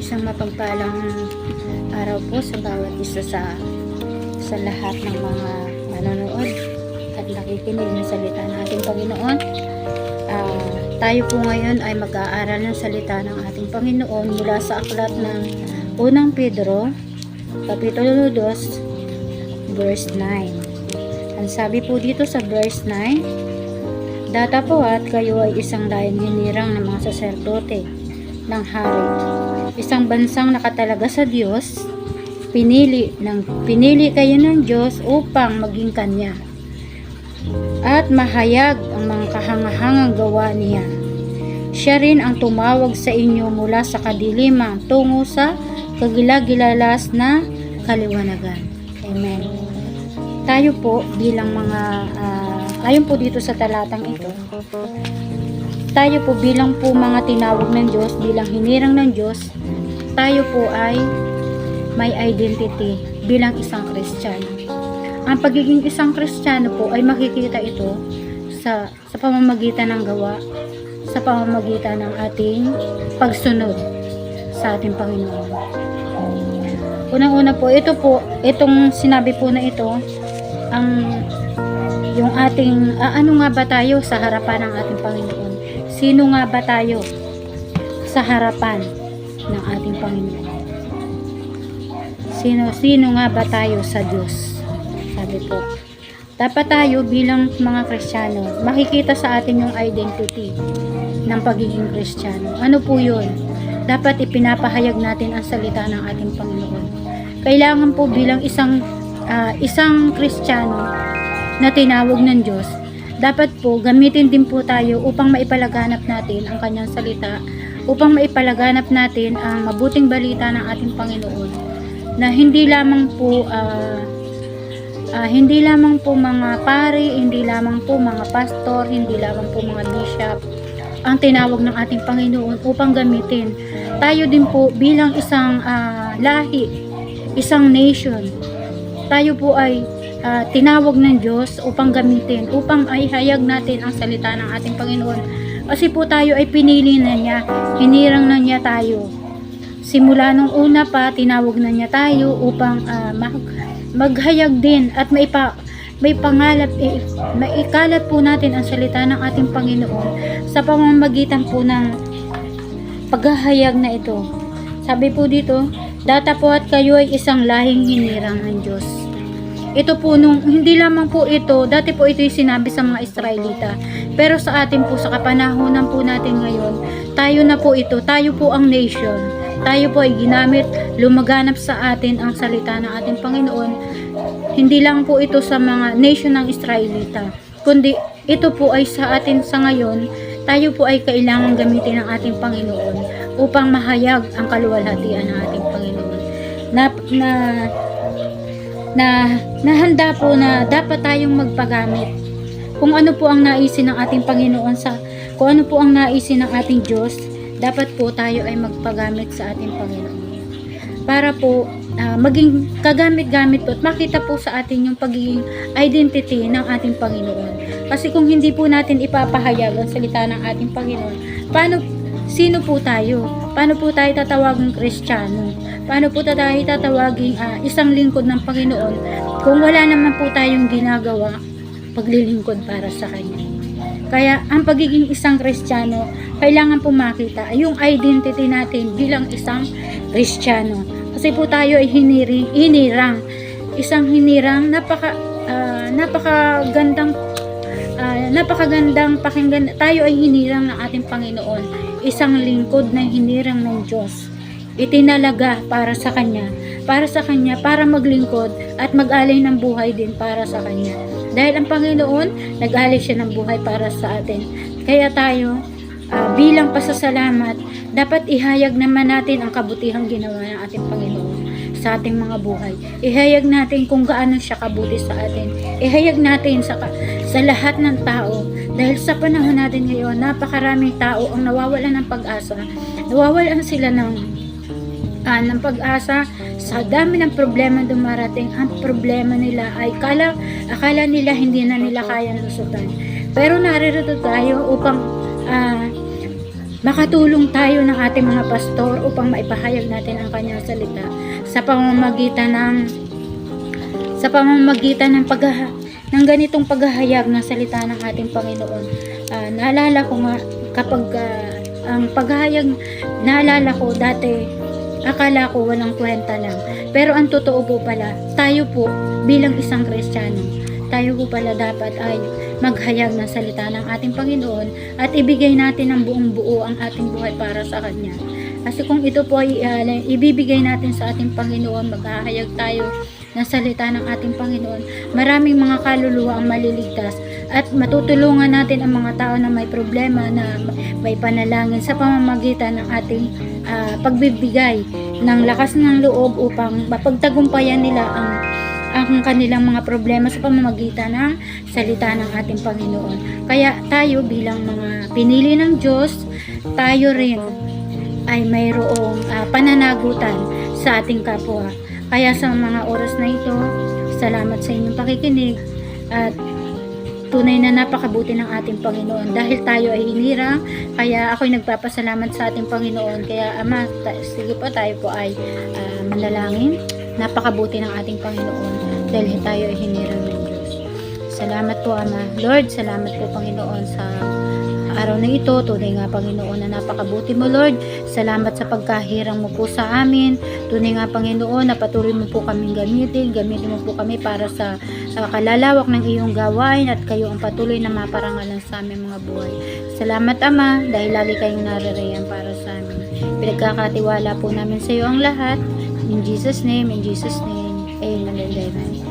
Isang mapagpalang araw po sa bawat isa sa lahat ng mga manonood at nakikinig ng salita ng ating Panginoon. Tayo po ngayon ay mag-aaral ng salita ng ating Panginoon mula sa aklat ng unang Pedro, Kapitulo 2, verse 9. Ang sabi po dito sa verse 9, "Datapwat kayo ay isang layang hinirang ng mga saserdote ng hari, isang bansang nakatalaga sa Diyos, pinili kayo ng Diyos upang maging Kanya, at mahayag ang mga kahangahangang gawa niya. Siya rin ang tumawag sa inyo mula sa kadiliman tungo sa kagilagilalas na kaliwanagan." Amen. Tayo po bilang mga ayon po dito sa talatang ito, tayo po bilang po mga tinawag ng Diyos, bilang hinirang ng Diyos, tayo po ay may identity bilang isang Kristiyano. Ang pagiging isang Kristiyano po ay makikita ito sa pamamagitan ng gawa, sa pamamagitan ng ating pagsunod sa ating Panginoon. Unang-una po, itong sinabi po na ito, yung ating, ano nga ba tayo sa harapan ng ating Panginoon? Sino nga ba tayo sa harapan ng ating Panginoon? Sino nga ba tayo sa Diyos? Sabi po, dapat tayo bilang mga Kristiyano, makikita sa atin yung identity ng pagiging Kristiyano. Ano po yun? Dapat ipinapahayag natin ang salita ng ating Panginoon. Kailangan po bilang isang Kristiyano na tinawag ng Diyos, dapat po gamitin din po tayo upang maipalaganap natin ang Kanyang salita, upang maipalaganap natin ang mabuting balita ng ating Panginoon, na hindi lamang po mga pari, hindi lamang po mga pastor, hindi lamang po mga bishop ang tinawag ng ating Panginoon upang gamitin. Tayo din po bilang isang lahi, isang nation, tayo po ay tinawag ng Diyos upang gamitin, upang ay hayag natin ang salita ng ating Panginoon. Kasi po tayo ay pinili na niya, hinirang na niya tayo. Simula nung una pa, tinawag na niya tayo upang maghayag din at maikalat po natin ang salita ng ating Panginoon sa pamamagitan po ng paghahayag na ito. Sabi po dito, "Datapwat kayo ay isang lahing hinirang ng Diyos." Ito po hindi lamang po ito, dati po ito yung sinabi sa mga Israelita. Pero sa atin po, sa kapanahunan po natin ngayon, tayo na po ito, tayo po ang nation. Tayo po ay ginamit, lumaganap sa atin ang salita ng ating Panginoon. Hindi lang po ito sa mga nation ng Israelita, kundi ito po ay sa atin sa ngayon. Tayo po ay kailangan gamitin ng ating Panginoon upang mahayag ang kaluwalhatian ng ating Panginoon. Nahanda po na dapat tayong magpagamit kung ano po ang naisin ng ating Panginoon, kung ano po ang naisin ng ating Diyos. Dapat po tayo ay magpagamit sa ating Panginoon para po maging kagamit-gamit po at makita po sa atin yung pagiging identity ng ating Panginoon. Kasi kung hindi po natin ipapahayag ang salita ng ating Panginoon, sino po tayo? Paano po tayo tatawaging Kristiyano? Paano po tayo tatawaging isang lingkod ng Panginoon kung wala naman po tayong ginagawa paglilingkod para sa Kanya? Kaya ang pagiging isang Kristiyano, kailangan po makita yung identity natin bilang isang Kristiyano. Kasi po tayo ay hinirang. Isang hinirang, napakagandang pakinggan. Tayo ay hinirang ng ating Panginoon. Isang lingkod na hinirang ng Diyos. Itinalaga para sa Kanya, para maglingkod at mag-alay ng buhay din para sa Kanya. Dahil ang Panginoon, nag-alay siya ng buhay para sa atin. Kaya tayo, bilang pasasalamat, dapat ihayag naman natin ang kabutihang ginawa ng ating Panginoon sa ating mga buhay. Ihayag natin kung gaano siya kabuti sa atin. Ihayag natin sa lahat ng tao. Dahil sa panahon natin ngayon, napakaraming tao ang nawawalan ng pag-asa. Nawawalan sila ng pag-asa sa dami ng problema dumarating. Ang problema nila ay akala nila hindi na nila kayang lusutan. Pero naririto tayo upang makatulong tayo ng ating mga pastor upang maipahayag natin ang kanyang salita sa pamamagitan ng ng ganitong paghahayag ng salita ng ating Panginoon. Naalala ko nga kapag ang paghahayag, naalala ko dati, akala ko walang kwenta lang. Pero ang totoo po pala, tayo po bilang isang Kristiyano, tayo po pala dapat ay maghayag ng salita ng ating Panginoon at ibigay natin ng buong buo ang ating buhay para sa Kanya. Kasi kung ito po ay ibibigay natin sa ating Panginoon, maghahayag tayo ng salita ng ating Panginoon, maraming mga kaluluwa ang maliligtas at matutulungan natin ang mga tao na may problema, na may panalangin sa pamamagitan ng ating pagbibigay ng lakas ng loob upang mapagtagumpayan nila ang kanilang mga problema sa pamamagitan ng salita ng ating Panginoon. Kaya tayo bilang mga pinili ng Diyos, tayo rin ay mayroong pananagutan sa ating kapwa. Kaya sa mga oras na ito, salamat sa inyong pakikinig at tunay na napakabuti ng ating Panginoon dahil tayo ay hinirang. Kaya ako'y nagpapasalamat sa ating Panginoon. Kaya Ama, sige po, tayo po ay manalangin. Napakabuti ng ating Panginoon dahil tayo ay hinirang ng Diyos. Salamat po Ama. Lord, salamat po Panginoon sa araw na ito. Tunay nga Panginoon na napakabuti mo Lord. Salamat sa pagkahirang mo po sa amin. Tunay nga Panginoon na patuloy mo po kaming gamitin. Gamitin mo po kami para sa kalalawak ng iyong gawain at kayo ang patuloy na maparangalan sa aming mga buhay. Salamat Ama dahil lagi kayong naririyan para sa amin. Pinagkakatiwala po namin sa iyo ang lahat. In Jesus' name, Amen and Amen.